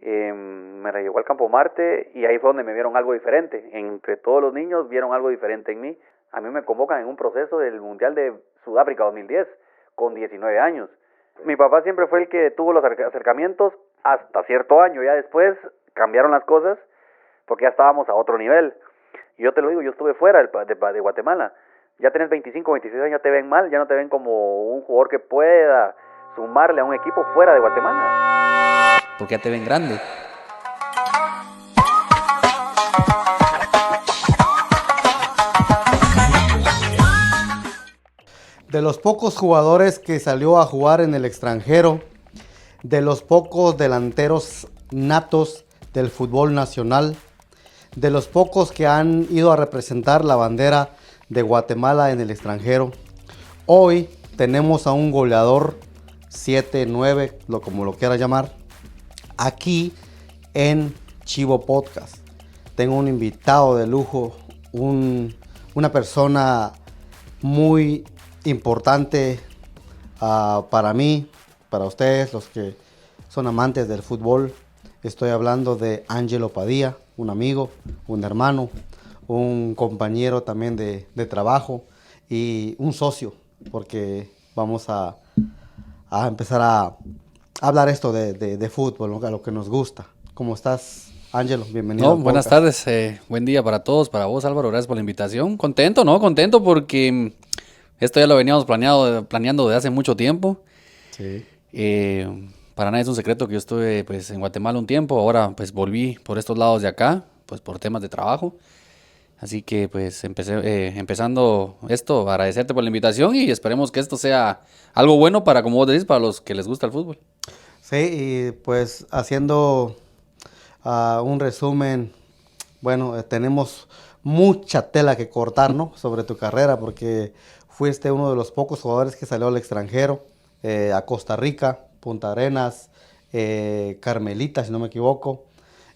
me la llevó al Campo Marte y ahí fue donde me vieron algo diferente. Entre todos los niños vieron algo diferente en mí. A mí me convocan en un proceso del Mundial de Sudáfrica 2010 con 19 años. Mi papá siempre fue el que tuvo los acercamientos hasta cierto año. Ya después cambiaron las cosas porque ya estábamos a otro nivel. Y yo te lo digo, yo estuve fuera de Guatemala. Ya tenés 25, 26 años, ya te ven mal, ya no te ven como un jugador que pueda sumarle a un equipo fuera de Guatemala. Porque ya te ven grande. De los pocos jugadores que salió a jugar en el extranjero, de los pocos delanteros natos del fútbol nacional, de los pocos que han ido a representar la bandera de Guatemala en el extranjero, hoy tenemos a un goleador 7, 9, como lo quiera llamar, aquí en Chivo Podcast. Tengo un invitado de lujo, una persona muy importante para mí, para ustedes, los que son amantes del fútbol. Estoy hablando de Ángelo Padilla, un amigo, un hermano, un compañero también de trabajo y un socio, porque vamos a empezar a hablar esto de fútbol, ¿no? A lo que nos gusta. ¿Cómo estás, Ángelo? Bienvenido. Buenas tardes, buen día para todos, para vos, Álvaro, gracias por la invitación. Contento porque esto ya lo veníamos planeando desde hace mucho tiempo. Sí. Para nadie es un secreto que yo estuve pues en Guatemala un tiempo, ahora pues volví por estos lados de acá, pues por temas de trabajo. Así que pues empezando esto, agradecerte por la invitación y esperemos que esto sea algo bueno para, como vos decís, para los que les gusta el fútbol. Sí, y pues haciendo un resumen, bueno, tenemos mucha tela que cortar, ¿no? Sobre tu carrera, porque fuiste uno de los pocos jugadores que salió al extranjero, a Costa Rica, Punta Arenas, Carmelita, si no me equivoco.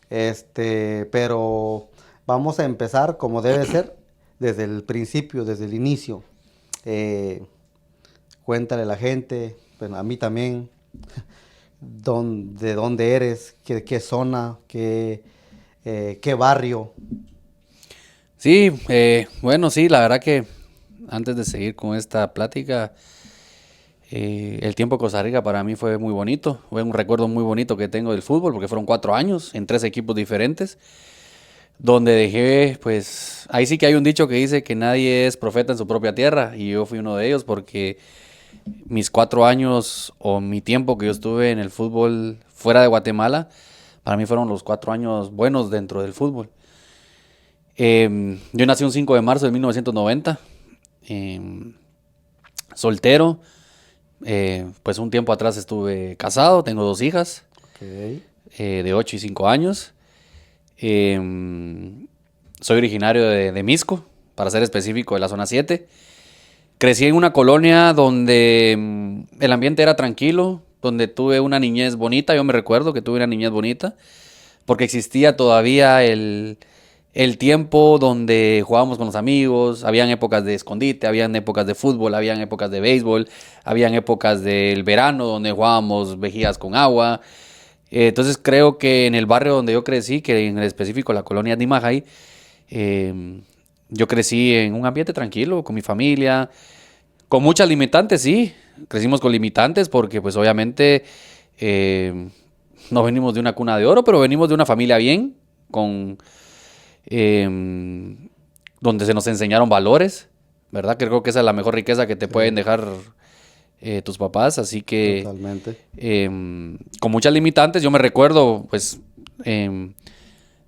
Pero vamos a empezar como debe ser, desde el principio, desde el inicio. Cuéntale a la gente, bueno, a mí también, de dónde eres, qué zona, qué barrio. Sí, bueno, sí, la verdad que antes de seguir con esta plática, el tiempo en Costa Rica para mí fue muy bonito, fue un recuerdo muy bonito que tengo del fútbol, porque fueron 4 años en 3 equipos diferentes, donde dejé, pues, ahí sí que hay un dicho que dice que nadie es profeta en su propia tierra, y yo fui uno de ellos porque mis 4 años o mi tiempo que yo estuve en el fútbol fuera de Guatemala, para mí fueron los 4 años buenos dentro del fútbol. Yo nací un 5 de marzo de 1990, soltero, pues un tiempo atrás estuve casado, tengo 2 hijas, Okay. de 8 y 5 años. Soy originario de Misco, para ser específico, de la zona 7. Crecí en una colonia donde el ambiente era tranquilo, donde tuve una niñez bonita. Yo me recuerdo que tuve una niñez bonita, porque existía todavía el tiempo donde jugábamos con los amigos, habían épocas de escondite, habían épocas de fútbol, habían épocas de béisbol, habían épocas del verano donde jugábamos vejigas con agua. Entonces creo que en el barrio donde yo crecí, que en el específico la colonia Nimajay, yo crecí en un ambiente tranquilo, con mi familia, con muchas limitantes, sí. Crecimos con limitantes porque pues obviamente no venimos de una cuna de oro, pero venimos de una familia bien, donde se nos enseñaron valores, ¿verdad? Creo que esa es la mejor riqueza que te pueden dejar tus papás, así que Totalmente. con muchas limitantes. Yo me recuerdo pues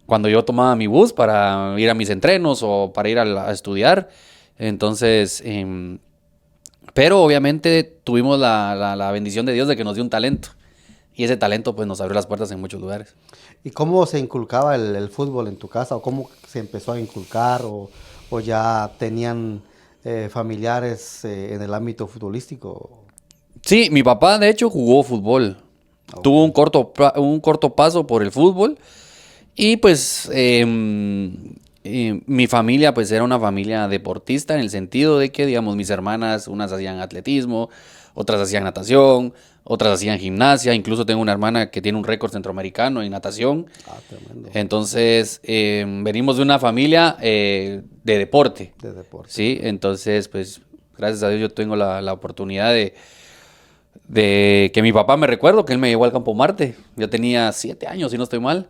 cuando yo tomaba mi bus para ir a mis entrenos o para ir a estudiar, entonces pero obviamente tuvimos la bendición de Dios de que nos dio un talento, y ese talento pues nos abrió las puertas en muchos lugares. ¿Y cómo se inculcaba el fútbol en tu casa? ¿O cómo se empezó a inculcar? ¿O ya tenían familiares en el ámbito futbolístico? Sí, mi papá de hecho jugó fútbol. Okay. Tuvo un corto paso por el fútbol. Y pues mi familia pues era una familia deportista, en el sentido de que, digamos, mis hermanas, unas hacían atletismo, otras hacían natación, otras hacían gimnasia, incluso tengo una hermana que tiene un récord centroamericano en natación. Tremendo. Entonces, venimos de una familia de deporte. De deporte. Sí, entonces, pues, gracias a Dios yo tengo la oportunidad de que mi papá, me recuerdo que él me llevó al Campo Marte. Yo tenía 7 años, si no estoy mal.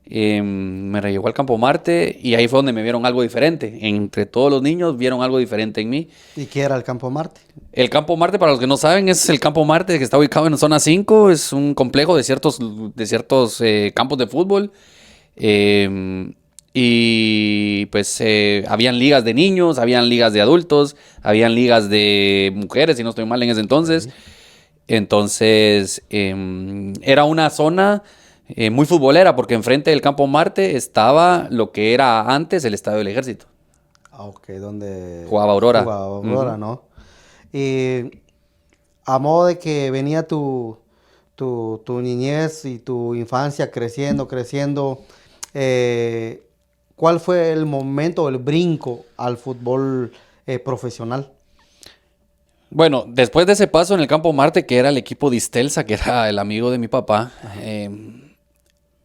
Me llevó al Campo Marte y ahí fue donde me vieron algo diferente. Entre todos los niños vieron algo diferente en mí. ¿Y qué era el Campo Marte? El Campo Marte, para los que no saben, es el Campo Marte que está ubicado en zona 5. Es un complejo de ciertos campos de fútbol. Y pues habían ligas de niños, habían ligas de adultos, habían ligas de mujeres, si no estoy mal en ese entonces. Entonces, era una zona muy futbolera, porque enfrente del Campo Marte estaba lo que era antes el Estadio del Ejército. Ok, donde Jugaba Aurora. ¿No? Y a modo de que venía tu niñez y tu infancia creciendo, ¿cuál fue el momento, el brinco al fútbol profesional? Bueno, después de ese paso en el Campo Marte, que era el equipo de Istelsa, que era el amigo de mi papá,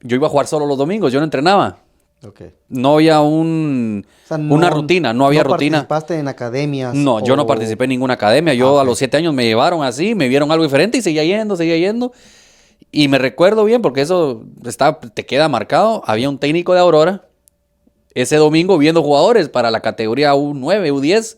yo iba a jugar solo los domingos, yo no entrenaba. Okay. No había una rutina, no había rutina. ¿No participaste en academias? No, yo no participé en ninguna academia. Yo a los 7 años me llevaron así, me vieron algo diferente y seguía yendo. Y me recuerdo bien, porque eso te queda marcado. Había un técnico de Aurora ese domingo viendo jugadores para la categoría U9, U10.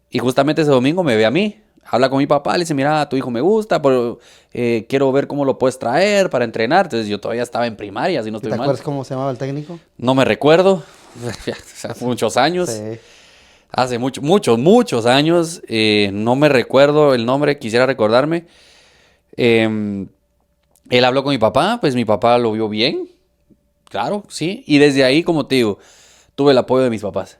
Y justamente ese domingo me ve a mí. Habla con mi papá, le dice, mira, tu hijo me gusta, pero quiero ver cómo lo puedes traer para entrenar. Entonces yo todavía estaba en primaria, si no estoy mal. ¿Te acuerdas cómo se llamaba el técnico? No me recuerdo. Hace muchos años. Sí. Hace muchos años. No me recuerdo el nombre, quisiera recordarme. Él habló con mi papá, pues mi papá lo vio bien. Claro, sí. Y desde ahí, como te digo, tuve el apoyo de mis papás.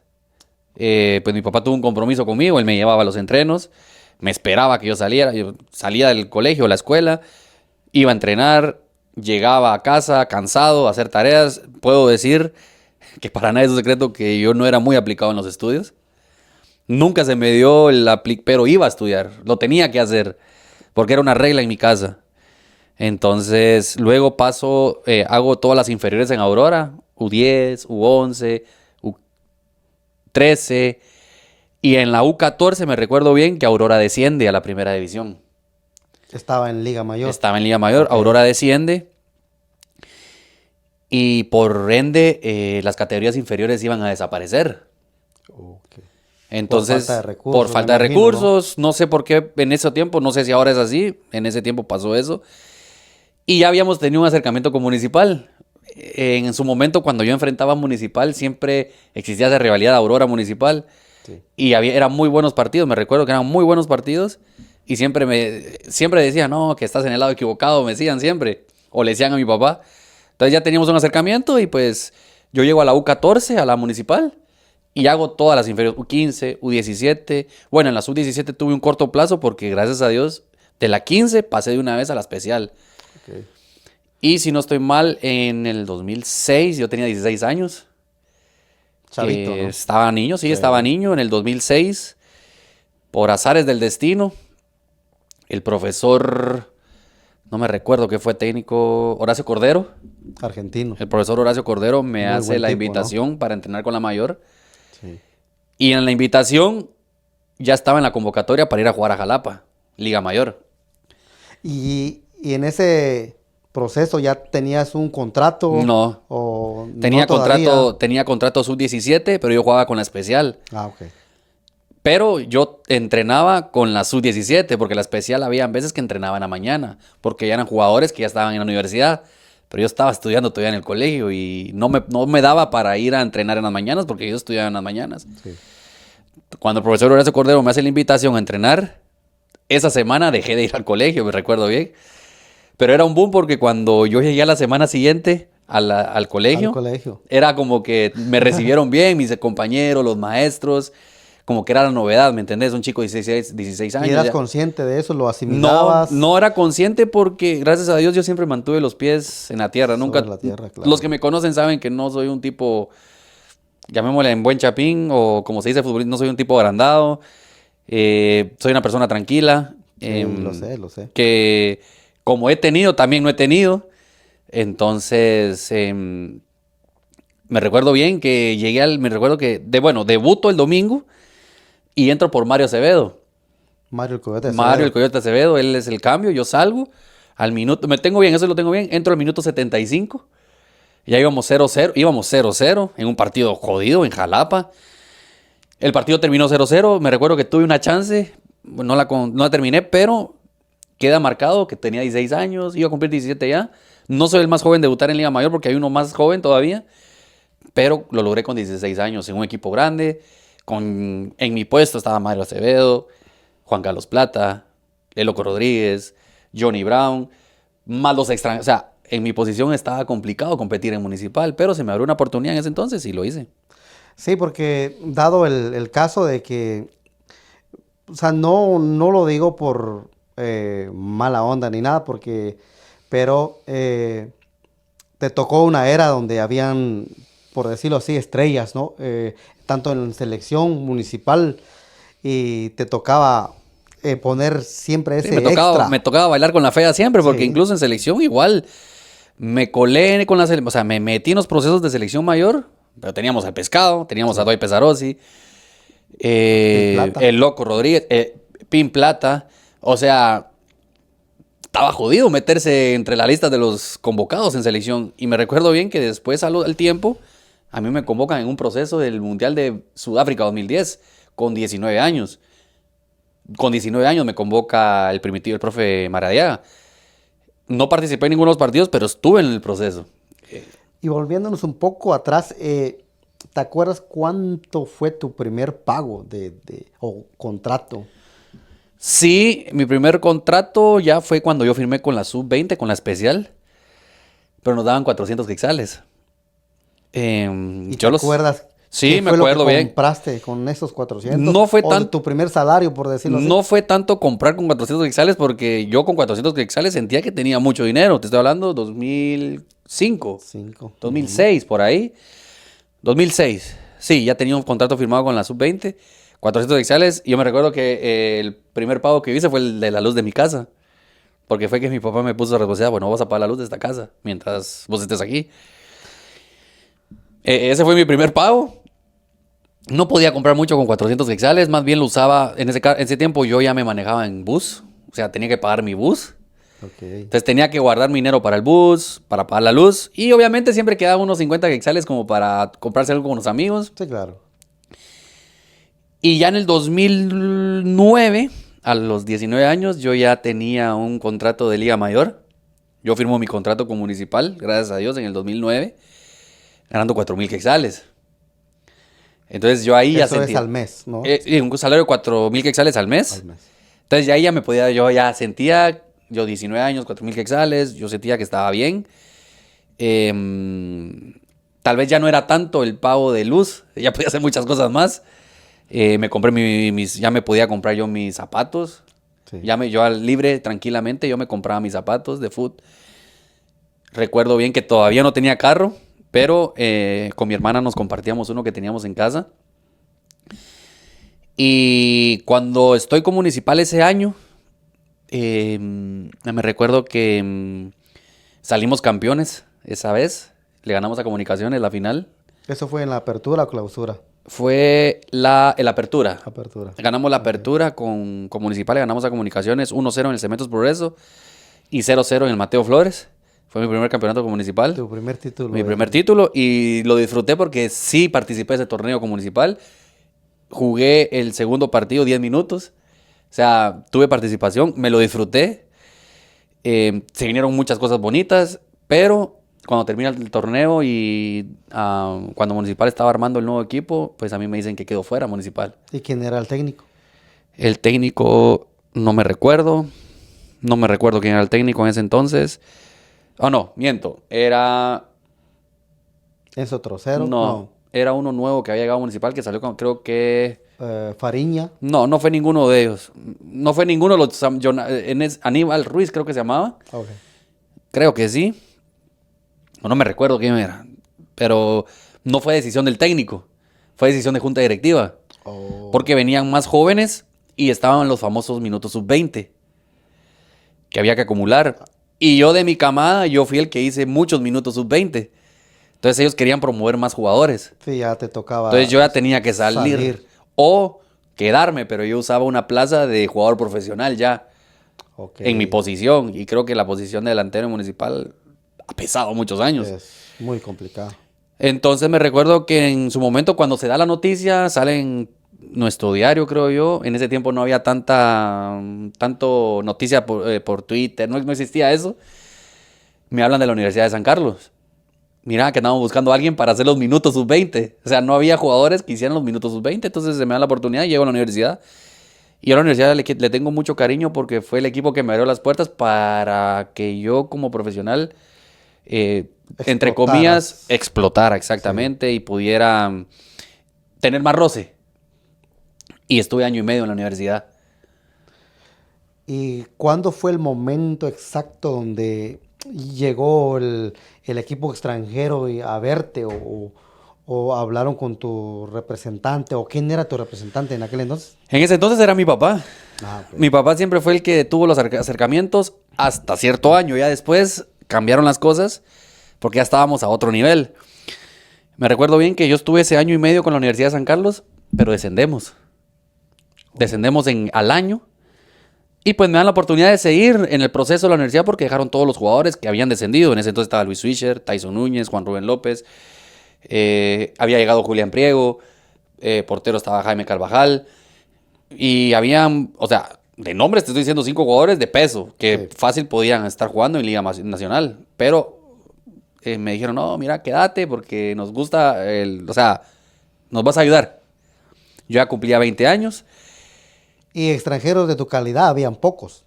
Pues mi papá tuvo un compromiso conmigo, él me llevaba a los entrenos. Me esperaba que yo salía del colegio, la escuela, iba a entrenar, llegaba a casa cansado, a hacer tareas. Puedo decir que para nadie es un secreto que yo no era muy aplicado en los estudios. Nunca se me dio pero iba a estudiar, lo tenía que hacer, porque era una regla en mi casa. Entonces, luego hago todas las inferiores en Aurora, U10, U11, U13... Y en la U14 me recuerdo bien que Aurora desciende a la primera división. Estaba en Liga Mayor. Okay. Aurora desciende. Y por ende, las categorías inferiores iban a desaparecer. Okay. Entonces, por falta de recursos, ¿no? No sé por qué en ese tiempo, no sé si ahora es así, en ese tiempo pasó eso. Y ya habíamos tenido un acercamiento con Municipal. En su momento, cuando yo enfrentaba a Municipal, siempre existía esa rivalidad de Aurora-Municipal. Sí. Y eran muy buenos partidos, me recuerdo que eran muy buenos partidos. Y siempre decían, no, que estás en el lado equivocado, me decían siempre. O le decían a mi papá. Entonces ya teníamos un acercamiento y pues yo llego a la U14, a la Municipal. Y hago todas las inferiores, U15, U17. Bueno, en la U17 tuve un corto plazo porque gracias a Dios, de la 15 pasé de una vez a la especial. Okay. Y si no estoy mal, en el 2006 yo tenía 16 años. Chavito, ¿no? Estaba niño, sí, estaba niño. En el 2006, por azares del destino, el profesor, no me recuerdo qué fue técnico, Horacio Cordero. Argentino. El profesor Horacio Cordero me hace la invitación, ¿no?, para entrenar con la mayor. Sí. Y en la invitación ya estaba en la convocatoria para ir a jugar a Jalapa, Liga Mayor. Y en ese proceso ya tenías un contrato. No. O tenía no contrato sub-17, pero yo jugaba con la especial. Ok. Pero yo entrenaba con la sub-17, porque la especial había veces que entrenaba en la mañana, porque ya eran jugadores que ya estaban en la universidad. Pero yo estaba estudiando todavía en el colegio y no me daba para ir a entrenar en las mañanas, porque yo estudiaba en las mañanas. Sí. Cuando el profesor Horacio Cordero me hace la invitación a entrenar, esa semana dejé de ir al colegio, me recuerdo bien. Pero era un boom porque cuando yo llegué a la semana siguiente al colegio, era como que me recibieron bien, mis compañeros, los maestros, como que era la novedad, ¿me entendés? Un chico de 16 años. ¿Y eras consciente de eso? ¿Lo asimilabas? No era consciente porque, gracias a Dios, yo siempre mantuve los pies en la tierra. Nunca. La tierra, claro. Los que me conocen saben que no soy un tipo, llamémosle en buen chapín, o como se dice futbolista, no soy un tipo agrandado. Soy una persona tranquila, Lo sé. Que como he tenido, también no he tenido. Entonces, me recuerdo bien que me recuerdo que, debuto el domingo y entro por Mario Acevedo. Mario el Coyote Mario Acevedo. el Coyote Acevedo, él es el cambio, yo salgo al minuto, me tengo bien, eso lo tengo bien, entro al minuto 75, ya íbamos 0-0 en un partido jodido en Jalapa. El partido terminó 0-0, me recuerdo que tuve una chance, no la terminé, pero queda marcado que tenía 16 años, iba a cumplir 17 ya. No soy el más joven de debutar en Liga Mayor porque hay uno más joven todavía, pero lo logré con 16 años en un equipo grande. En mi puesto estaba Mario Acevedo, Juan Carlos Plata, El Loco Rodríguez, Johnny Brown, más los extranjeros. O sea, en mi posición estaba complicado competir en Municipal, pero se me abrió una oportunidad en ese entonces y lo hice. Sí, porque dado el caso de que, o sea, no lo digo por mala onda ni nada, pero te tocó una era donde habían, por decirlo así, estrellas, ¿no? Tanto en selección municipal y te tocaba poner siempre Sí, ese extra. me tocaba bailar con la fea siempre, porque Sí. incluso en selección igual me colé con la selección, o sea, me metí en los procesos de selección mayor, pero teníamos al Pescado, teníamos a Doy Pesarossi, Plata. el Loco Rodríguez, Pin Plata, o sea, estaba jodido meterse entre la lista de los convocados en selección. Y me recuerdo bien que después al tiempo, a mí me convocan en un proceso del Mundial de Sudáfrica 2010 con 19 años. Con 19 años me convoca el primitivo, el profe Maradiaga. No participé en ninguno de los partidos, pero estuve en el proceso. Y volviéndonos un poco atrás, ¿te acuerdas cuánto fue tu primer pago o contrato? Sí, mi primer contrato ya fue cuando yo firmé con la Sub-20, con la especial, pero nos daban 400 quetzales. ¿Y te acuerdas Sí, qué me fue lo que acuerdo bien. compraste con esos 400? No fue ¿O tan- de tu primer salario, por decirlo así? No fue tanto comprar con 400 quetzales porque yo con 400 quetzales sentía que tenía mucho dinero. Te estoy hablando 2005, 5. 2006, por ahí. 2006. Sí, ya tenía un contrato firmado con la Sub-20. 400 quetzales. Y yo me recuerdo que el primer pago que hice fue el de la luz de mi casa. Porque fue que mi papá me puso responsabilidad. Bueno, vas a pagar la luz de esta casa mientras vos estés aquí. Ese fue mi primer pago. No podía comprar mucho con 400 quetzales, más bien lo usaba, en ese tiempo yo ya me manejaba en bus, o sea, tenía que pagar mi bus. Ok. Entonces tenía que guardar mi dinero para el bus, para pagar la luz, y obviamente siempre quedaba unos 50 quetzales como para comprarse algo con los amigos. Sí, claro. Y ya en el 2009, a los 19 años, yo ya tenía un contrato de Liga Mayor. Yo firmo mi contrato con Municipal, gracias a Dios, en el 2009, ganando 4,000 quetzales. Entonces yo ahí ya Eso es sentía... al mes, ¿no? un salario de 4,000 quetzales al mes. Al mes. Entonces ya ahí ya me podía, yo ya sentía, yo 19 años, 4,000 quetzales, yo sentía que estaba bien. Tal vez ya no era tanto el pago de luz, ya podía hacer muchas cosas más. Me compré ya me podía comprar yo mis zapatos. Sí. Yo al libre, tranquilamente, yo me compraba mis zapatos de fútbol. Recuerdo bien que todavía no tenía carro, pero con mi hermana nos compartíamos uno que teníamos en casa. Y cuando estoy con Municipal ese año, me recuerdo que salimos campeones esa vez. Le ganamos a Comunicaciones la final. ¿Eso fue en la apertura o clausura? Fue el apertura. Apertura. Ganamos la apertura con Municipal, le ganamos a Comunicaciones 1-0 en el Cementos Progreso y 0-0 en el Mateo Flores. Fue mi primer campeonato con Municipal. Tu primer título. Mi primer título y lo disfruté porque sí participé de ese torneo con Municipal. Jugué el segundo partido 10 minutos. O sea, tuve participación, me lo disfruté. Se vinieron muchas cosas bonitas, pero cuando termina el torneo y cuando Municipal estaba armando el nuevo equipo, pues a mí me dicen que quedó fuera Municipal. ¿Y quién era el técnico? El técnico no me recuerdo. No me recuerdo quién era el técnico en ese entonces. Oh, no, miento. Era... ¿Enzo Trocero? No, era uno nuevo que había llegado a Municipal que salió con, creo que... Fariña. No fue ninguno de ellos. No fue ninguno de los... Aníbal Ruiz creo que se llamaba. Ok. Creo que sí. No me recuerdo quién era. Pero no fue decisión del técnico. Fue decisión de junta directiva. Oh. Porque venían más jóvenes y estaban los famosos minutos sub-20. que había que acumular. Y yo de mi camada, yo fui el que hice muchos minutos sub-20. Entonces ellos querían promover más jugadores. Sí, ya te tocaba. Entonces yo ya tenía que salir. O quedarme, pero yo usaba una plaza de jugador profesional ya. Okay. En mi posición. Y creo que la posición de delantero municipal ha pesado muchos años. Es muy complicado. Entonces me recuerdo que en su momento cuando se da la noticia, sale en nuestro diario, creo yo. En ese tiempo no había tanto noticia por Twitter, no existía eso. Me hablan de la Universidad de San Carlos. Mira, que andábamos buscando a alguien para hacer los minutos sub-20. O sea, no había jugadores que hicieran los minutos sub-20. Entonces se me da la oportunidad y llego a la universidad. Y a la universidad le tengo mucho cariño porque fue el equipo que me abrió las puertas para que yo como profesional, entre comillas, explotara exactamente, sí, y pudiera tener más roce. Y estuve 1 año y medio en la universidad. ¿Y cuándo fue el momento exacto donde llegó el equipo extranjero a verte o hablaron con tu representante o quién era tu representante en aquel entonces? En ese entonces era mi papá. Okay. Mi papá siempre fue el que tuvo los acercamientos hasta cierto año. Ya después cambiaron las cosas porque ya estábamos a otro nivel. Me recuerdo bien que yo estuve ese 1 año y medio con la Universidad de San Carlos, pero descendemos. Descendemos al año. Y pues me dan la oportunidad de seguir en el proceso de la universidad porque dejaron todos los jugadores que habían descendido. En ese entonces estaba Luis Swisher, Tyson Núñez, Juan Rubén López. Había llegado Julián Priego. Portero estaba Jaime Carvajal. Y habían, o sea, de nombres te estoy diciendo 5 jugadores de peso que sí, fácil podían estar jugando en Liga Nacional. Pero me dijeron, no, mira, quédate porque nos gusta, o sea, nos vas a ayudar. Yo ya cumplía 20 años. Y extranjeros de tu calidad habían pocos.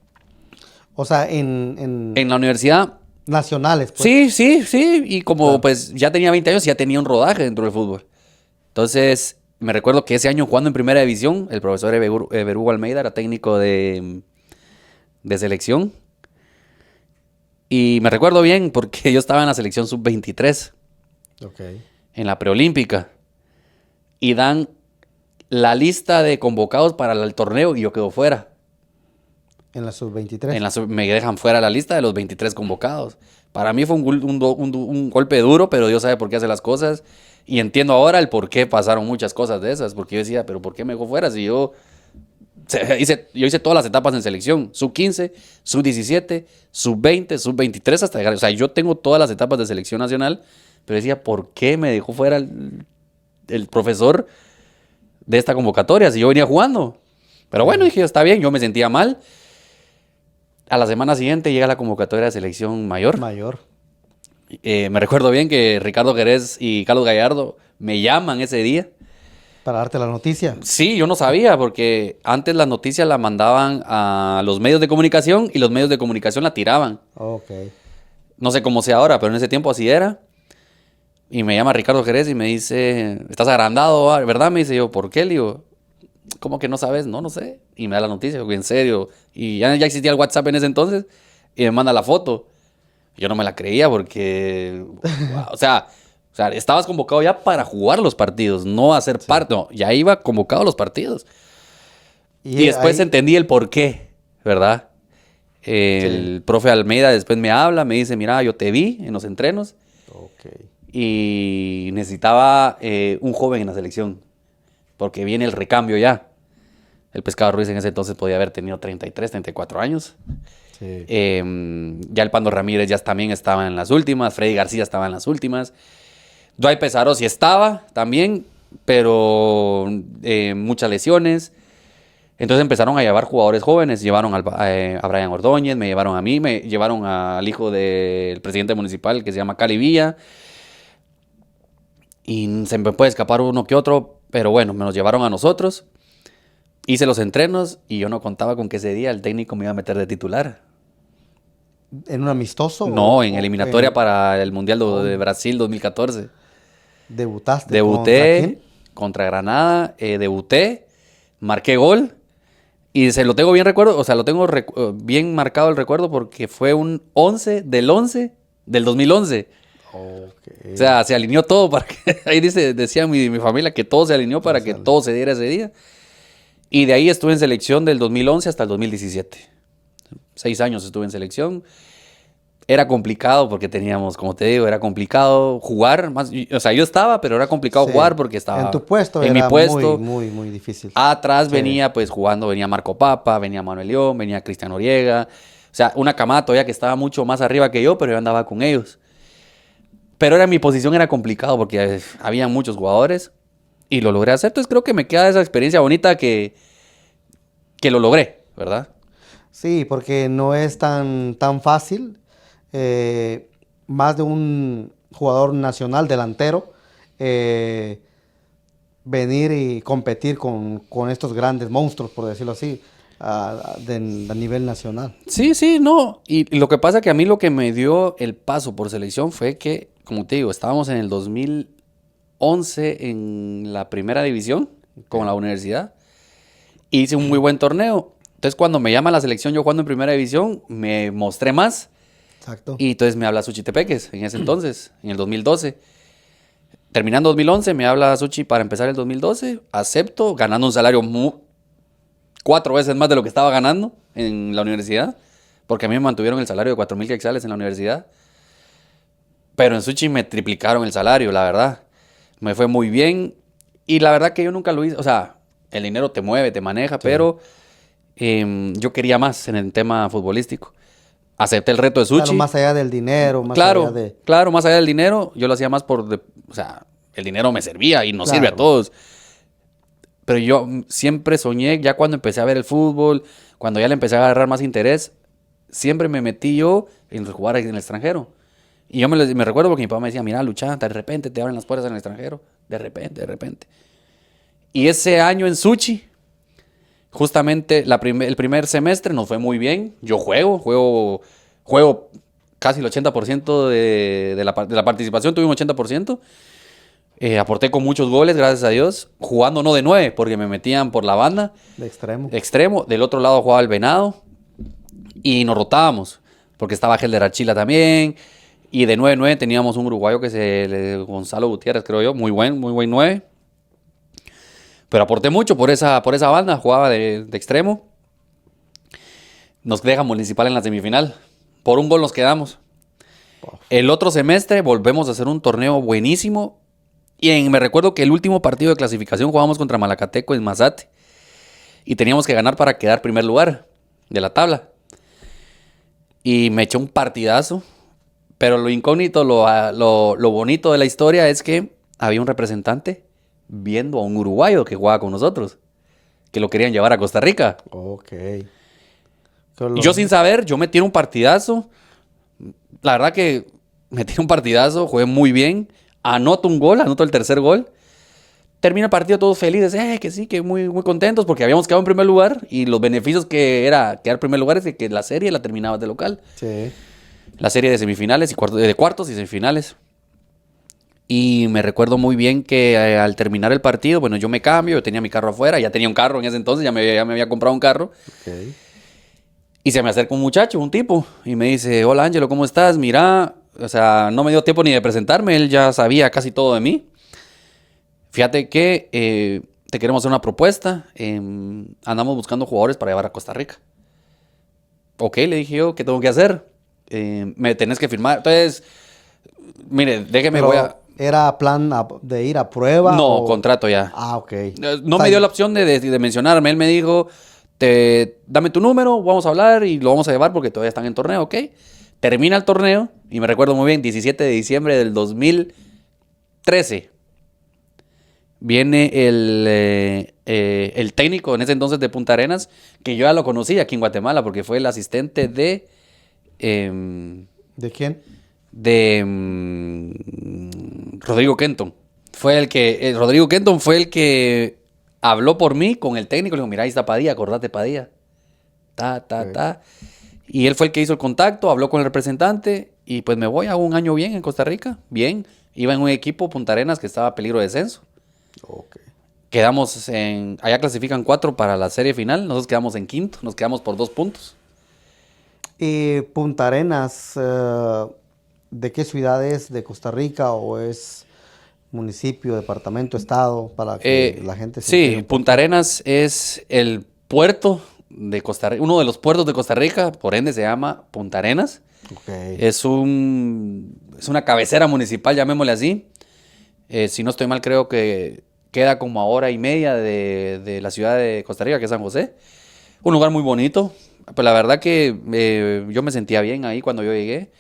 O sea, en la universidad. Nacionales, pues. Sí. Y como claro, pues ya tenía 20 años, ya tenía un rodaje dentro del fútbol. Entonces, me recuerdo que ese año jugando en primera división, el profesor Everugo Almeida era técnico de selección. Y me recuerdo bien porque yo estaba en la selección sub-23. Okay. En la preolímpica. Y dan la lista de convocados para el torneo y yo quedo fuera. En la sub-23. Me dejan fuera la lista de los 23 convocados. Para mí fue un golpe duro, pero Dios sabe por qué hace las cosas. Y entiendo ahora el por qué pasaron muchas cosas de esas. Porque yo decía, pero ¿por qué me dejó fuera? Si yo hice todas las etapas en selección. Sub-15, sub-17, sub-20, sub-23 hasta llegar. O sea, yo tengo todas las etapas de selección nacional. Pero decía, ¿por qué me dejó fuera el profesor de esta convocatoria si yo venía jugando? Pero bueno, dije, está bien, yo me sentía mal. A la semana siguiente llega la convocatoria de selección mayor. Me recuerdo bien que Ricardo Jerez y Carlos Gallardo me llaman ese día. ¿Para darte la noticia? Sí, yo no sabía porque antes las noticias las mandaban a los medios de comunicación y los medios de comunicación la tiraban. Okay. No sé cómo sea ahora, pero en ese tiempo así era. Y me llama Ricardo Jerez y me dice, ¿estás agrandado, verdad? Me dice yo, ¿por qué? Le digo, ¿cómo que no sabes? No sé. Y me da la noticia, en serio. Y ya existía el WhatsApp en ese entonces y me manda la foto. Yo no me la creía porque, wow, o sea, estabas convocado ya para jugar los partidos, no a ser parte. No, ya iba convocado a los partidos. Y después entendí el por qué, ¿verdad? El profe Almeida después me habla, me dice, mira, yo te vi en los entrenos. Okay. Y necesitaba un joven en la selección, porque viene el recambio ya. El Pescado Ruiz en ese entonces podía haber tenido 33, 34 años. Sí. Ya el Pando Ramírez ya también estaba en las últimas, Freddy García estaba en las últimas. Dwight Pesaro sí estaba también, pero muchas lesiones. Entonces empezaron a llevar jugadores jóvenes, llevaron a Brian Ordóñez, me llevaron a mí, me llevaron al hijo del presidente municipal que se llama Cali Villa. Y se me puede escapar uno que otro, pero bueno, me los llevaron a nosotros. Hice los entrenos y yo no contaba con que ese día el técnico me iba a meter de titular. ¿En un amistoso? No, en eliminatoria para el Mundial de Brasil 2014. ¿Debutaste? Debuté contra Granada, debuté, marqué gol y se lo tengo bien recuerdo, o sea, lo tengo bien marcado el recuerdo porque fue un 11 del 2011. Okay. O sea, se alineó todo para que, ahí decía mi familia que todo se alineó para que todo se diera ese día. Y de ahí estuve en selección del 2011 hasta el 2017. 6 años estuve en selección. Era complicado porque teníamos, como te digo, era complicado jugar. O sea, yo estaba, pero era complicado Sí. jugar porque estaba En tu puesto en era mi puesto. muy difícil. Atrás Sí. venía, pues jugando, venía Marco Papa, venía Manuel León, venía Cristian Noriega. O sea, una camada todavía que estaba mucho más arriba que yo, pero yo andaba con ellos. Pero mi posición era complicado porque había muchos jugadores y lo logré hacer. Entonces creo que me queda esa experiencia bonita que lo logré, ¿verdad? Sí, porque no es tan fácil. Más de un jugador nacional delantero venir y competir con estos grandes monstruos, por decirlo así, a nivel nacional. Sí, sí, no. Y lo que pasa que a mí lo que me dio el paso por selección fue que, como te digo, estábamos en el 2011 en la primera división con la universidad. Hice un muy buen torneo. Entonces, cuando me llama la selección, yo jugando en primera división, me mostré más. Exacto. Y entonces me habla Suchi Tepeques en ese entonces, en el 2012. Terminando 2011, me habla Suchi para empezar el 2012. Acepto, ganando un salario 4 veces más de lo que estaba ganando en la universidad. Porque a mí me mantuvieron el salario de 4,000 quetzales en la universidad. Pero en Suchi me triplicaron el salario, la verdad. Me fue muy bien. Y la verdad que yo nunca lo hice. O sea, el dinero te mueve, te maneja, sí. Pero yo quería más en el tema futbolístico. Acepté el reto de Suchi. Claro, más allá del dinero, más claro, allá de... Claro, más allá del dinero. Yo lo hacía más o sea, el dinero me servía y nos sirve a todos. Pero yo siempre soñé, ya cuando empecé a ver el fútbol, cuando ya le empecé a agarrar más interés, siempre me metí yo en jugar en el extranjero. Y yo me recuerdo porque mi papá me decía, mira, Lucha, de repente te abren las puertas en el extranjero. De repente. Y ese año en Suchi, justamente el primer semestre nos fue muy bien. Yo juego casi el 80% de la participación, tuve un 80%. Aporté con muchos goles, gracias a Dios. Jugando no de 9, porque me metían por la banda. De extremo. Extremo. Del otro lado jugaba el Venado. Y nos rotábamos, porque estaba Helder Archila también. Y de 9-9 teníamos un uruguayo Gonzalo Gutiérrez, creo yo. Muy buen 9. Pero aporté mucho por esa banda. Jugaba de extremo. Nos deja Municipal en la semifinal. Por un gol nos quedamos. El otro semestre volvemos a hacer un torneo buenísimo. Y me recuerdo que el último partido de clasificación jugábamos contra Malacateco en Mazate. Y teníamos que ganar para quedar primer lugar de la tabla. Y me eché un partidazo. Pero lo incógnito, lo bonito de la historia es que había un representante viendo a un uruguayo que jugaba con nosotros. Que lo querían llevar a Costa Rica. Ok. Y yo sin saber, yo me tiré un partidazo. La verdad que me tiré un partidazo, jugué muy bien. Anoto el tercer gol. Termina el partido todos felices. Que sí, que muy, muy contentos porque habíamos quedado en primer lugar. Y los beneficios que era quedar en primer lugar es que la serie la terminabas de local. Sí. La serie de semifinales de cuartos y semifinales. Y me recuerdo muy bien que al terminar el partido, bueno, yo me cambio, yo tenía mi carro afuera, ya tenía un carro en ese entonces, ya me había comprado un carro. Okay. Y se me acerca un muchacho, un tipo, y me dice, hola Ángelo, ¿cómo estás? Mira, o sea, no me dio tiempo ni de presentarme, él ya sabía casi todo de mí. Fíjate que te queremos hacer una propuesta, andamos buscando jugadores para llevar a Costa Rica. Ok, le dije yo, ¿qué tengo que hacer? Me tenés que firmar. Entonces, mire, déjeme, ¿Era plan de ir a prueba? No, contrato ya. Ah, ok. No me dio la opción de mencionarme. Él me dijo, dame tu número, vamos a hablar y lo vamos a llevar porque todavía están en torneo, ¿ok? Termina el torneo y me recuerdo muy bien, 17 de diciembre del 2013. Viene el técnico en ese entonces de Punta Arenas, que yo ya lo conocí aquí en Guatemala porque fue el asistente de... ¿De quién? De Rodrigo Kenton. Rodrigo Kenton fue el que habló por mí con el técnico. Le dijo, mira, ahí está Padilla, acordate Padilla. Y él fue el que hizo el contacto, habló con el representante y pues me voy a un año bien en Costa Rica. Bien. Iba en un equipo Punta Arenas que estaba a peligro de descenso. Okay. Quedamos allá clasifican 4 para la serie final. Nosotros quedamos en quinto, nos quedamos por 2 puntos. ¿Y Punta Arenas, de qué ciudad es? ¿De Costa Rica o es municipio, departamento, estado? Para que la gente Sí, Punta Arenas es el puerto de Costa Rica, uno de los puertos de Costa Rica, por ende se llama Punta Arenas. Okay. Es una cabecera municipal, llamémosle así. Si no estoy mal, creo que queda como a hora y media de la ciudad de Costa Rica, que es San José. Un lugar muy bonito. Pues la verdad que yo me sentía bien ahí cuando yo llegué.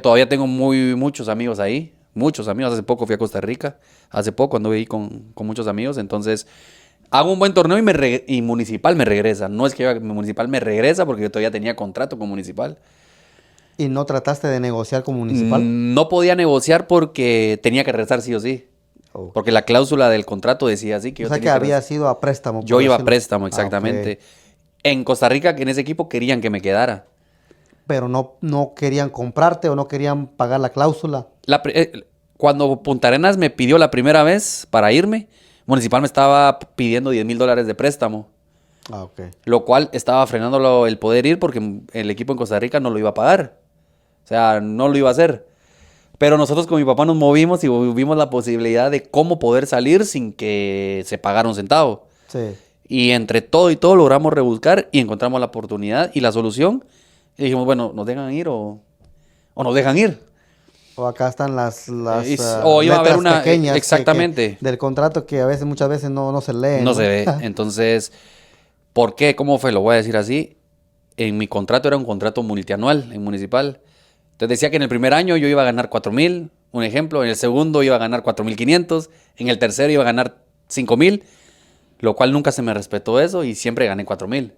Todavía tengo muchos amigos ahí. Muchos amigos. Hace poco fui a Costa Rica. Hace poco anduve ahí con muchos amigos. Entonces, hago un buen torneo y Municipal me regresa. No es que Municipal me regresa porque yo todavía tenía contrato con Municipal. ¿Y no trataste de negociar con Municipal? No podía negociar porque tenía que regresar sí o sí. Oh. Porque la cláusula del contrato decía así que yo O sea tenía que que había sido a préstamo. Yo por iba a decirlo. préstamo, exactamente. Ok. En Costa Rica, que en ese equipo querían que me quedara. Pero no querían comprarte o no querían pagar la cláusula. Cuando Punta Arenas me pidió la primera vez para irme, Municipal me estaba pidiendo $10,000 de préstamo. Ah, ok. Lo cual estaba frenándolo el poder ir porque el equipo en Costa Rica no lo iba a pagar. O sea, no lo iba a hacer. Pero nosotros con mi papá nos movimos y vimos la posibilidad de cómo poder salir sin que se pagara un centavo. Sí. Y entre todo y todo logramos rebuscar y encontramos la oportunidad y la solución. Y dijimos, bueno, ¿nos dejan ir o nos dejan ir? O acá están las o iba a haber letras pequeñas exactamente. del contrato que muchas veces no se leen. No se ve. Entonces, ¿por qué? ¿Cómo fue? Lo voy a decir así. En mi contrato era un contrato multianual en Municipal. Entonces decía que en el primer año yo iba a ganar 4,000, un ejemplo. En el segundo iba a ganar 4,500. En el tercero iba a ganar 5,000. Lo cual nunca se me respetó eso y siempre gané 4,000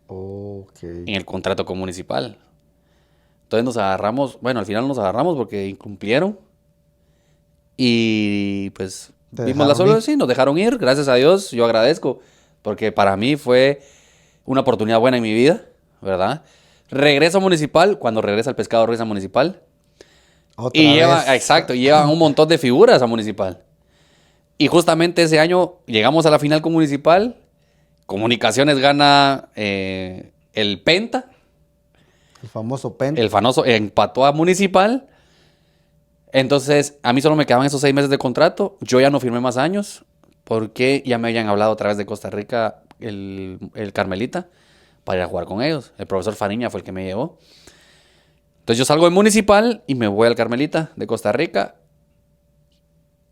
Ok. en el contrato con Municipal. Entonces nos agarramos, bueno, al final nos agarramos porque incumplieron. Y pues ¿Te vimos la dejaron solución, ir? sí, nos dejaron ir, gracias a Dios, yo agradezco. Porque para mí fue una oportunidad buena en mi vida, ¿verdad? Regreso a Municipal, cuando regresa el Pescado regresa a Municipal. Otra Y vez. exacto, llevan un montón de figuras a Municipal. Y justamente ese año llegamos a la final con Municipal. Comunicaciones gana el Penta. El famoso PEN. El Fanoso empató a Municipal. Entonces, a mí solo me quedaban esos 6 meses de contrato. Yo ya no firmé más años porque ya me habían hablado a través de Costa Rica el Carmelita para ir a jugar con ellos. El profesor Fariña fue el que me llevó. Entonces yo salgo de Municipal y me voy al Carmelita de Costa Rica.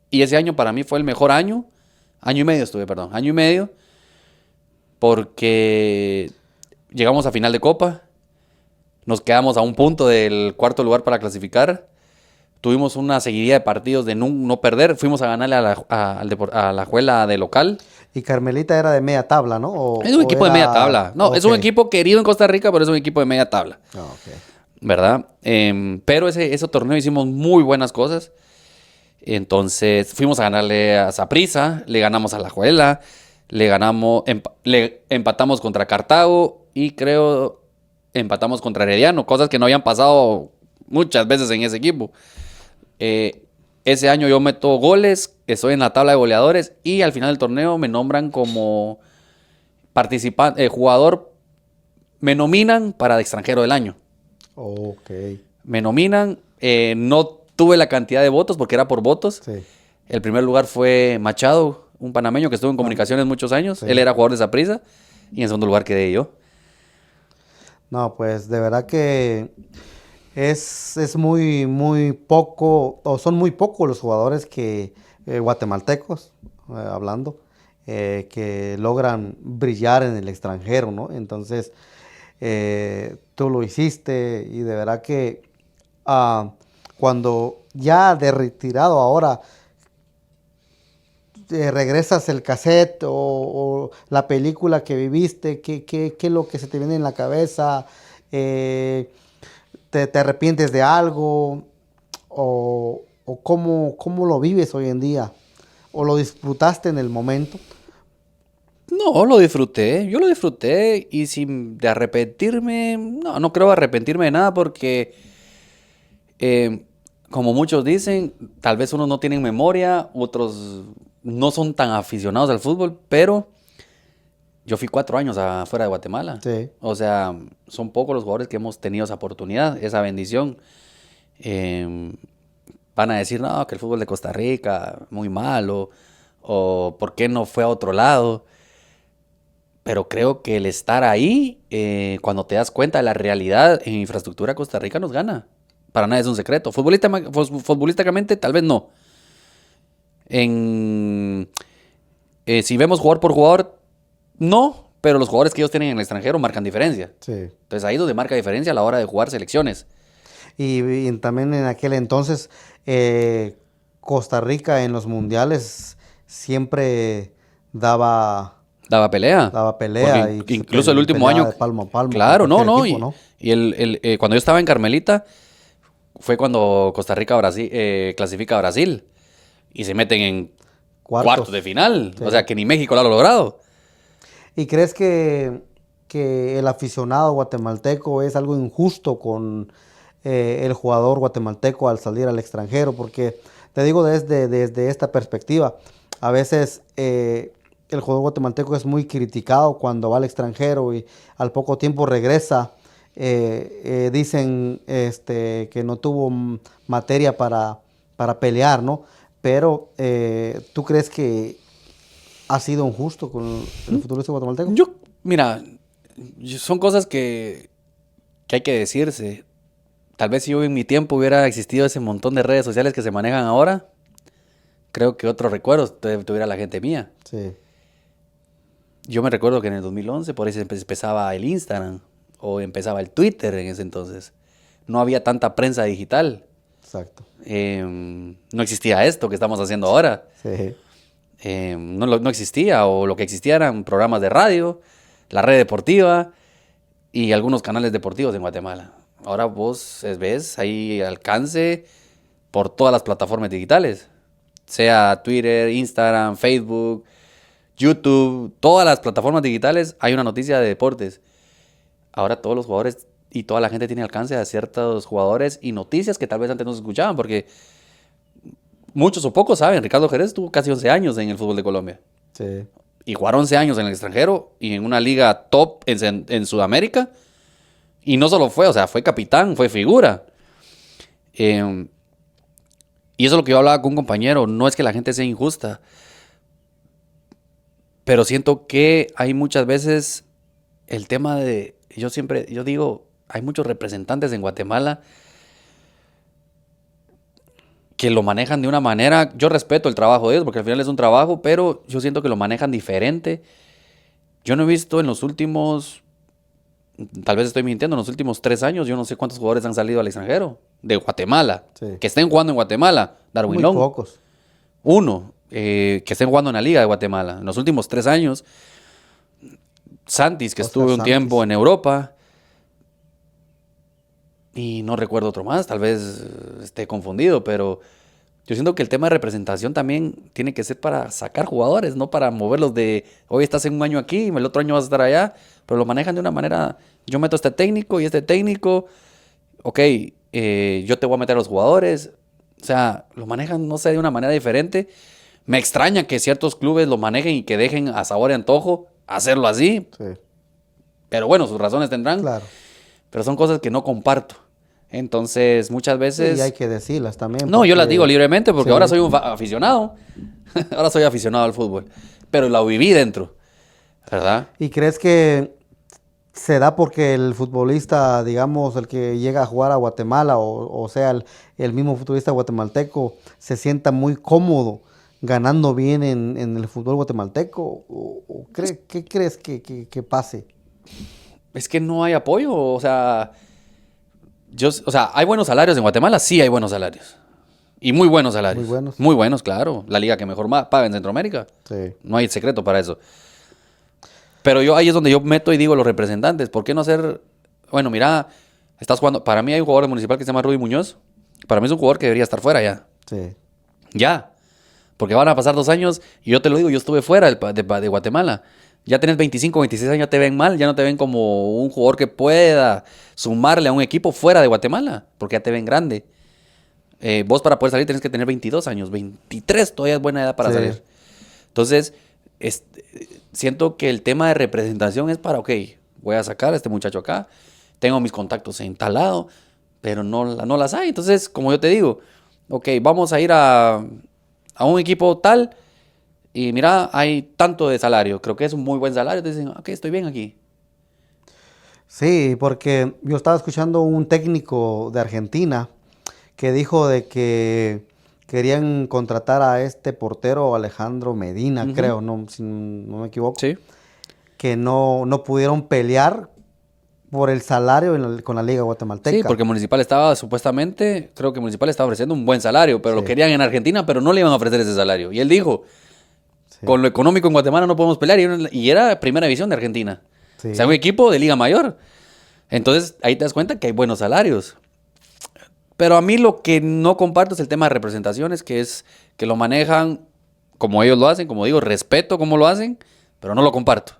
Y ese año para mí fue el mejor año. Año y medio estuve, perdón. Año y medio. Porque llegamos a final de Copa. Nos quedamos a un punto del cuarto lugar para clasificar. Tuvimos una seguidilla de partidos de no perder. Fuimos a ganarle a la Juela de local. Y Carmelita era de media tabla, ¿no? Es un equipo de media tabla. No, es un Ok. equipo querido en Costa Rica, pero es un equipo de media tabla. Ah, ok. ¿Verdad? Pero ese torneo hicimos muy buenas cosas. Entonces fuimos a ganarle a Saprissa, le ganamos a La Juela, le empatamos contra Cartago y creo empatamos contra Herediano, cosas que no habían pasado muchas veces en ese equipo. Ese año yo meto goles, estoy en la tabla de goleadores y al final del torneo me nombran como jugador, me nominan para extranjero del año. Ok. Me nominan, no tuve la cantidad de votos porque era por votos. Sí. El primer lugar fue Machado, un panameño que estuvo en comunicaciones muchos años. Sí. Él era jugador de Saprissa. Y en segundo lugar quedé yo. No, pues de verdad que es muy poco, o son muy pocos los jugadores que guatemaltecos, hablando, que logran brillar en el extranjero, ¿no? Entonces, tú lo hiciste y de verdad que cuando ya de retirado ahora regresas el cassette o la película que viviste, ¿qué es lo que se te viene en la cabeza? ¿Te arrepientes de algo? ¿O cómo lo vives hoy en día? ¿O lo disfrutaste en el momento? No, lo disfruté. Yo lo disfruté. Y sin de arrepentirme, no creo arrepentirme de nada porque, como muchos dicen, tal vez unos no tienen memoria, otros no son tan aficionados al fútbol, pero yo fui 4 años afuera de Guatemala. Sí. O sea, son pocos los jugadores que hemos tenido esa oportunidad, esa bendición. Van a decir, no, que el fútbol de Costa Rica, muy malo, o por qué no fue a otro lado. Pero creo que el estar ahí, cuando te das cuenta de la realidad en infraestructura, Costa Rica nos gana. Para nada es un secreto. Futbolísticamente, tal vez no. Si vemos jugador por jugador, no. Pero los jugadores que ellos tienen en el extranjero marcan diferencia. Sí. Entonces ahí es donde marca diferencia a la hora de jugar selecciones. Y también en aquel entonces, Costa Rica en los mundiales siempre daba pelea. Porque Y incluso el último año. De palmo a palmo. Claro, no. Equipo, ¿no? Y cuando yo estaba en Carmelita, fue cuando Costa Rica clasifica a Brasil. Y se meten en cuartos de final. Sí. O sea, que ni México lo ha logrado. ¿Y crees que el aficionado guatemalteco es algo injusto con el jugador guatemalteco al salir al extranjero? Porque te digo desde esta perspectiva, a veces el jugador guatemalteco es muy criticado cuando va al extranjero y al poco tiempo regresa. Dicen que no tuvo materia para pelear, ¿no? Pero ¿tú crees que ha sido injusto con el futbolista guatemalteco? Mira, son cosas que hay que decirse. Tal vez si yo en mi tiempo hubiera existido ese montón de redes sociales que se manejan ahora, creo que otros recuerdos tuviera la gente mía. Sí. Yo me recuerdo que en el 2011 por ahí empezaba el Instagram o empezaba el Twitter en ese entonces. No había tanta prensa digital. Exacto. No existía esto que estamos haciendo ahora. Sí. No existía, o lo que existía eran programas de radio, la red deportiva y algunos canales deportivos en Guatemala. Ahora vos ves, hay alcance por todas las plataformas digitales, sea Twitter, Instagram, Facebook, YouTube, todas las plataformas digitales hay una noticia de deportes. Ahora todos los jugadores y toda la gente tiene alcance a ciertos jugadores y noticias que tal vez antes no se escuchaban, porque muchos o pocos saben, Ricardo Jerez tuvo casi 11 años en el fútbol de Colombia. Sí. Y jugar 11 años en el extranjero y en una liga top en Sudamérica. Y no solo fue, o sea, fue capitán, fue figura. Y eso es lo que yo hablaba con un compañero. No es que la gente sea injusta, pero siento que hay muchas veces el tema de... Yo digo, hay muchos representantes en Guatemala que lo manejan de una manera... Yo respeto el trabajo de ellos porque al final es un trabajo, pero yo siento que lo manejan diferente. Yo no he visto en los últimos... Tal vez estoy mintiendo, en los últimos 3 años yo no sé cuántos jugadores han salido al extranjero de Guatemala, sí, que estén jugando en Guatemala. Darwin muy Long, pocos. uno, que estén jugando en la Liga de Guatemala. En los últimos 3 años, Santis, que estuvo un tiempo en Europa, y no recuerdo otro más, tal vez esté confundido, pero yo siento que el tema de representación también tiene que ser para sacar jugadores, no para moverlos de hoy estás en un año aquí, el otro año vas a estar allá, pero lo manejan de una manera, yo meto a este técnico y este técnico, ok, yo te voy a meter a los jugadores, o sea, lo manejan, no sé, de una manera diferente. Me extraña que ciertos clubes lo manejen y que dejen a sabor y antojo hacerlo así, Sí. Pero bueno, sus razones tendrán, Claro. pero son cosas que no comparto. Entonces, muchas veces... Y hay que decirlas también. No, yo las digo libremente porque sí, ahora soy un aficionado. Ahora soy aficionado al fútbol. Pero la viví dentro, ¿verdad? ¿Y crees que se da porque el futbolista, digamos, el que llega a jugar a Guatemala, o sea, el mismo futbolista guatemalteco, se sienta muy cómodo ganando bien en el fútbol guatemalteco? ¿Qué crees que pase? Es que no hay apoyo, o sea... ¿hay buenos salarios en Guatemala? Sí hay buenos salarios. Y muy buenos salarios. Muy buenos. Muy buenos, claro. La liga que mejor paga en Centroamérica. Sí. No hay secreto para eso. Pero ahí es donde yo meto y digo los representantes, ¿por qué no hacer? Bueno, mira, estás jugando. Para mí hay un jugador municipal que se llama Rudy Muñoz. Para mí es un jugador que debería estar fuera ya. Sí. Ya. Porque van a pasar 2 años y yo te lo digo, yo estuve fuera de Guatemala. Ya tenés 25, 26 años, ya te ven mal, ya no te ven como un jugador que pueda sumarle a un equipo fuera de Guatemala, porque ya te ven grande. Vos para poder salir tenés que tener 22 años, 23 todavía es buena edad para salir. Entonces, siento que el tema de representación es para, ok, voy a sacar a este muchacho acá, tengo mis contactos en tal lado, pero no las hay. Entonces, como yo te digo, ok, vamos a ir a un equipo tal, y mira, hay tanto de salario, creo que es un muy buen salario, te dicen, ok, estoy bien aquí. Sí, porque yo estaba escuchando un técnico de Argentina que dijo de que querían contratar a este portero Alejandro Medina, Ujú. creo, no, si no me equivoco, Sí. que no pudieron pelear por el salario con la Liga Sí, Guatemalteca. porque Municipal estaba supuestamente, creo que Municipal estaba ofreciendo un buen salario, pero lo Sí. querían en Argentina, pero no le iban a ofrecer ese salario. Y él dijo, Sí, con lo económico en Guatemala no podemos pelear, y era primera división de Argentina. sí. O sea, un equipo de Liga Mayor. Entonces, ahí te das cuenta que hay buenos salarios. Pero a mí lo que no comparto es el tema de representaciones, que es que lo manejan como ellos lo hacen, como digo, respeto cómo lo hacen, pero no lo comparto.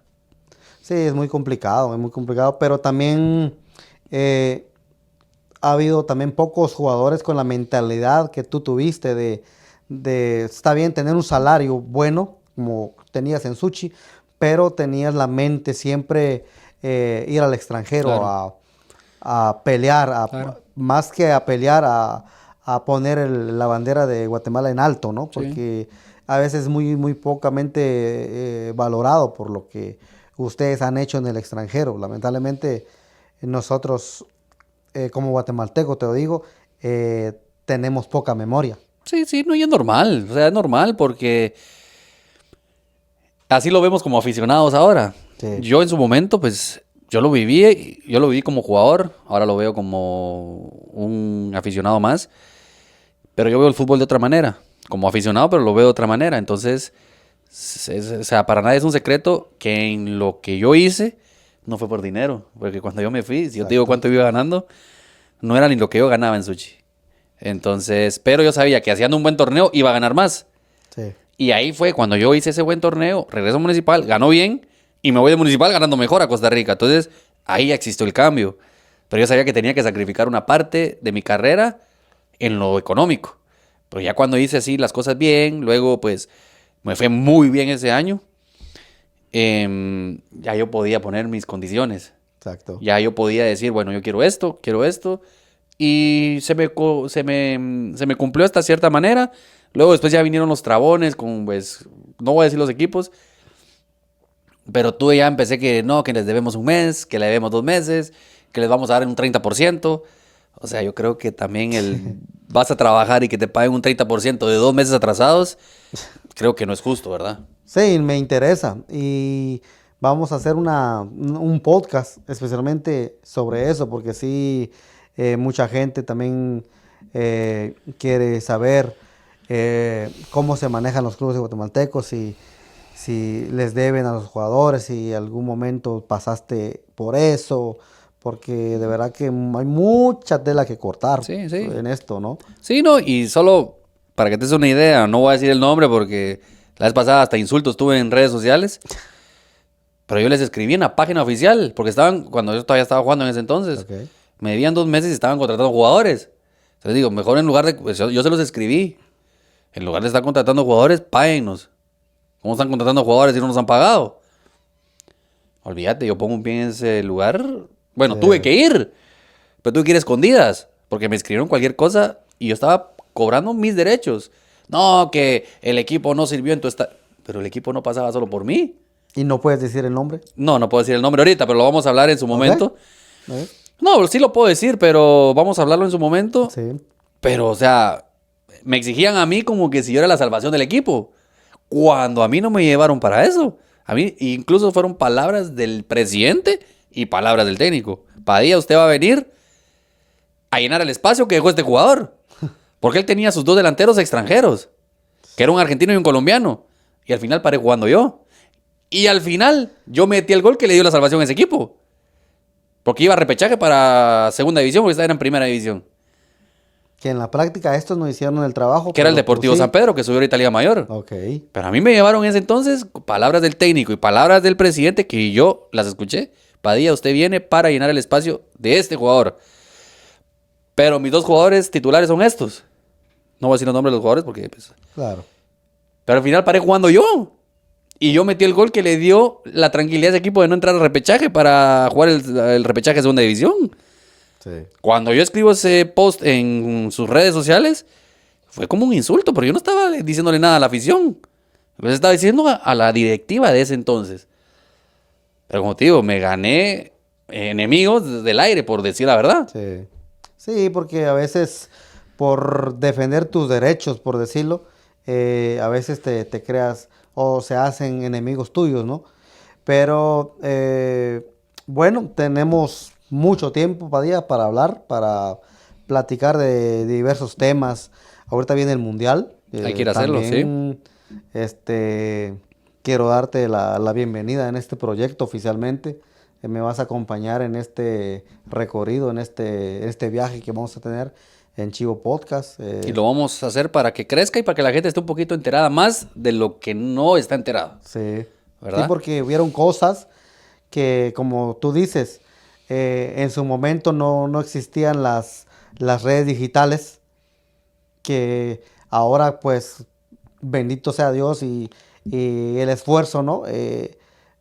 Sí, es muy complicado, pero también ha habido también pocos jugadores con la mentalidad que tú tuviste está bien tener un salario bueno, como tenías en Suchi, pero tenías la mente siempre ir al extranjero Claro. a pelear, Claro. más que a pelear, a poner la bandera de Guatemala en alto, ¿no? Sí. Porque a veces es muy pocamente valorado por lo que ustedes han hecho en el extranjero. Lamentablemente nosotros, como guatemalteco, te lo digo, tenemos poca memoria. Sí, sí, no, y es normal. O sea, es normal porque así lo vemos como aficionados ahora. Sí. Yo en su momento, pues, yo lo viví como jugador, ahora lo veo como un aficionado más, pero yo veo el fútbol de otra manera, como aficionado, pero lo veo de otra manera. Entonces, o sea, para nadie es un secreto que en lo que yo hice no fue por dinero, porque cuando yo me fui, si yo te digo Exacto. cuánto iba ganando, no era ni lo que yo ganaba en Sushi. Entonces, pero yo sabía que haciendo un buen torneo iba a ganar más. Sí. Y ahí fue cuando yo hice ese buen torneo, regreso a Municipal, ganó bien y me voy de Municipal ganando mejor a Costa Rica. Entonces, ahí ya existió el cambio. Pero yo sabía que tenía que sacrificar una parte de mi carrera en lo económico. Pero ya cuando hice así las cosas bien, luego pues me fue muy bien ese año, ya yo podía poner mis condiciones. Exacto. Ya yo podía decir, bueno, yo quiero esto. Y se me cumplió hasta cierta manera. Luego después ya vinieron los trabones con, pues, no voy a decir los equipos, pero tú ya empecé que no, que les debemos un mes, que le debemos 2 meses, que les vamos a dar un 30%. O sea, yo creo que también vas a trabajar y que te paguen un 30% de 2 meses atrasados, creo que no es justo, ¿verdad? Sí, me interesa. Y vamos a hacer un podcast especialmente sobre eso, porque sí, mucha gente también quiere saber cómo se manejan los clubes guatemaltecos, si les deben a los jugadores, si algún momento pasaste por eso, porque de verdad que hay mucha tela que cortar Sí, sí. en esto, ¿no? Sí, no, y solo para que te des una idea, no voy a decir el nombre porque la vez pasada hasta insultos tuve en redes sociales, pero yo les escribí en la página oficial, porque cuando yo todavía estaba jugando en ese entonces, Ok. me debían 2 meses y estaban contratando jugadores. Entonces digo, mejor en lugar de, pues, yo se los escribí, en lugar de estar contratando jugadores, páguennos. ¿Cómo están contratando jugadores si no nos han pagado? Olvídate, yo pongo un pie en ese lugar. Bueno, tuve que ir, pero tuve que ir a escondidas, porque me escribieron cualquier cosa y yo estaba cobrando mis derechos. No, que el equipo no sirvió en tu estado. Pero el equipo no pasaba solo por mí. ¿Y no puedes decir el nombre? No, no puedo decir el nombre ahorita, pero lo vamos a hablar en su momento. ¿Ok? No, sí lo puedo decir, pero vamos a hablarlo en su momento. Sí. Pero, o sea, me exigían a mí como que si yo era la salvación del equipo. Cuando a mí no me llevaron para eso. A mí incluso fueron palabras del presidente y palabras del técnico. Padilla, usted va a venir a llenar el espacio que dejó este jugador. Porque él tenía sus 2 delanteros extranjeros, que era un argentino y un colombiano. Y al final paré jugando yo. Y al final yo metí el gol que le dio la salvación a ese equipo. Porque iba a repechaje para segunda división, porque estaba en primera división. Que en la práctica estos no hicieron el trabajo. Que era el pero tú Deportivo sí. San Pedro, que subió ahorita a Liga Mayor. Ok. Pero a mí me llevaron en ese entonces palabras del técnico y palabras del presidente que yo las escuché. Padilla, usted viene para llenar el espacio de este jugador. Pero mis 2 jugadores titulares son estos. No voy a decir los nombres de los jugadores porque... Pues, Claro. pero al final paré jugando yo. Y yo metí el gol que le dio la tranquilidad a ese equipo de no entrar al repechaje para jugar el repechaje de segunda división. Sí. Cuando yo escribo ese post en sus redes sociales, fue como un insulto, pero yo no estaba diciéndole nada a la afición. Les estaba diciendo a la directiva de ese entonces. Pero como te digo, me gané enemigos del aire, por decir la verdad. Sí. Sí, porque a veces por defender tus derechos, por decirlo, a veces te creas o se hacen enemigos tuyos, ¿no? Pero bueno, tenemos mucho tiempo, Padilla, para hablar, para platicar de diversos temas. Ahorita viene el Mundial. Hay que ir a hacerlo, también, quiero darte la bienvenida en este proyecto oficialmente. Me vas a acompañar en este recorrido, en este viaje que vamos a tener en Chivo Podcast. Y lo vamos a hacer para que crezca y para que la gente esté un poquito enterada más de lo que no está enterada. Sí. ¿Verdad? Sí, porque hubieron cosas que, como tú dices, en su momento no existían las redes digitales, que ahora, pues, bendito sea Dios y el esfuerzo, ¿no?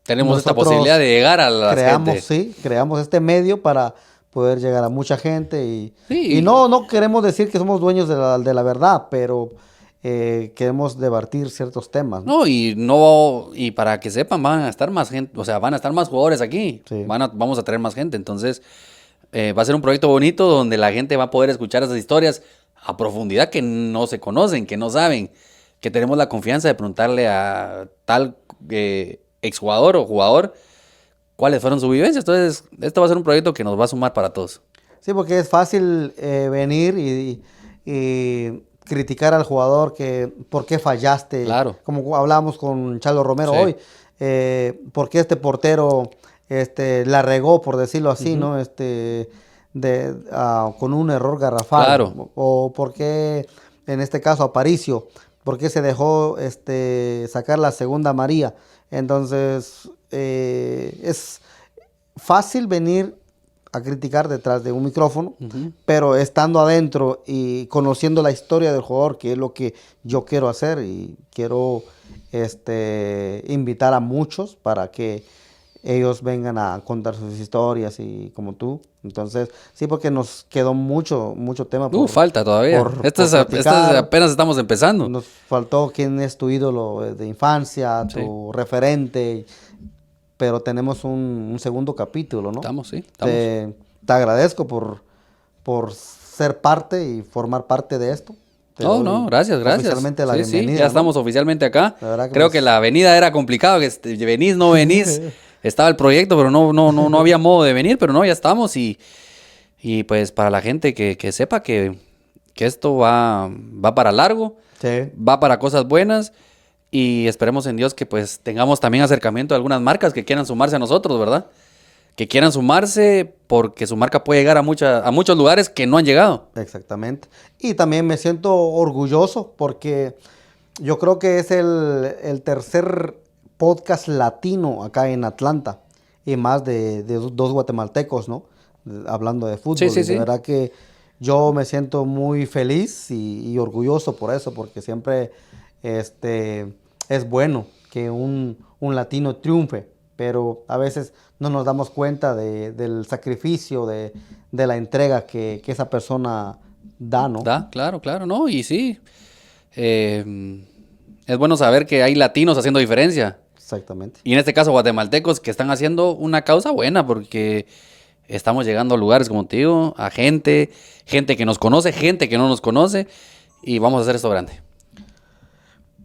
Tenemos esta Nosotros posibilidad de llegar a la gente. Sí, creamos este medio para poder llegar a mucha gente Sí. y no queremos decir que somos dueños de la verdad, pero queremos debatir ciertos temas, ¿no? Y para que sepan, van a estar más gente, o sea, van a estar más jugadores aquí. Sí. Vamos a tener más gente. Entonces, va a ser un proyecto bonito donde la gente va a poder escuchar esas historias a profundidad que no se conocen, que no saben, que tenemos la confianza de preguntarle a tal exjugador o jugador cuáles fueron sus vivencias. Entonces, esto va a ser un proyecto que nos va a sumar para todos. Sí, porque es fácil venir y criticar al jugador que por qué fallaste. Claro. Como hablábamos con Chalo Romero Sí. hoy, por qué este portero la regó, por decirlo así, ¿no? Con un error garrafal. Claro. O por qué, en este caso, Aparicio, por qué se dejó sacar la segunda amarilla. Entonces, es fácil venir a criticar detrás de un micrófono, pero estando adentro y conociendo la historia del jugador, que es lo que yo quiero hacer, y quiero invitar a muchos para que ellos vengan a contar sus historias y como tú. Entonces, sí, porque nos quedó mucho tema Falta todavía. Esto es apenas estamos empezando. Nos faltó quién es tu ídolo de infancia, tu referente, pero tenemos un segundo capítulo, ¿no? Estamos. Te agradezco por ser parte y formar parte de esto. Gracias. Oficialmente la bienvenida. Sí, ya estamos oficialmente acá. Que creo que la venida era complicado, que venís, no venís. Estaba el proyecto, pero no había modo de venir, pero no, ya estamos y pues para la gente que sepa que esto va para largo, sí, va para cosas buenas y esperemos en Dios que pues tengamos también acercamiento de algunas marcas que quieran sumarse a nosotros, ¿verdad? Que quieran sumarse porque su marca puede llegar a muchos lugares que no han llegado. Exactamente. Y también me siento orgulloso porque yo creo que es el tercer podcast latino acá en Atlanta y más de dos guatemaltecos, ¿no? Hablando de fútbol. Sí. De verdad que yo me siento muy feliz y orgulloso por eso, porque siempre es bueno que un latino triunfe, pero a veces no nos damos cuenta del sacrificio, de la entrega que esa persona da, ¿no? Claro, ¿no? Y sí, es bueno saber que hay latinos haciendo diferencia. Exactamente. Y en este caso guatemaltecos que están haciendo una causa buena porque estamos llegando a lugares, como te digo, a gente que nos conoce, gente que no nos conoce y vamos a hacer esto grande.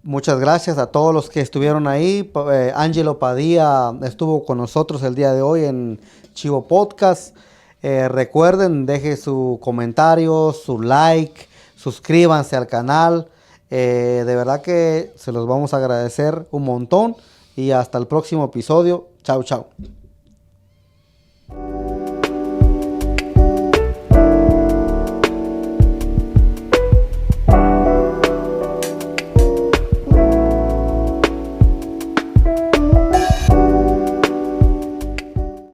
Muchas gracias a todos los que estuvieron ahí. Ángelo Padilla estuvo con nosotros el día de hoy en Chivo Podcast. Recuerden, deje su comentario, su like, suscríbanse al canal. De verdad que se los vamos a agradecer un montón. Y hasta el próximo episodio. Chao.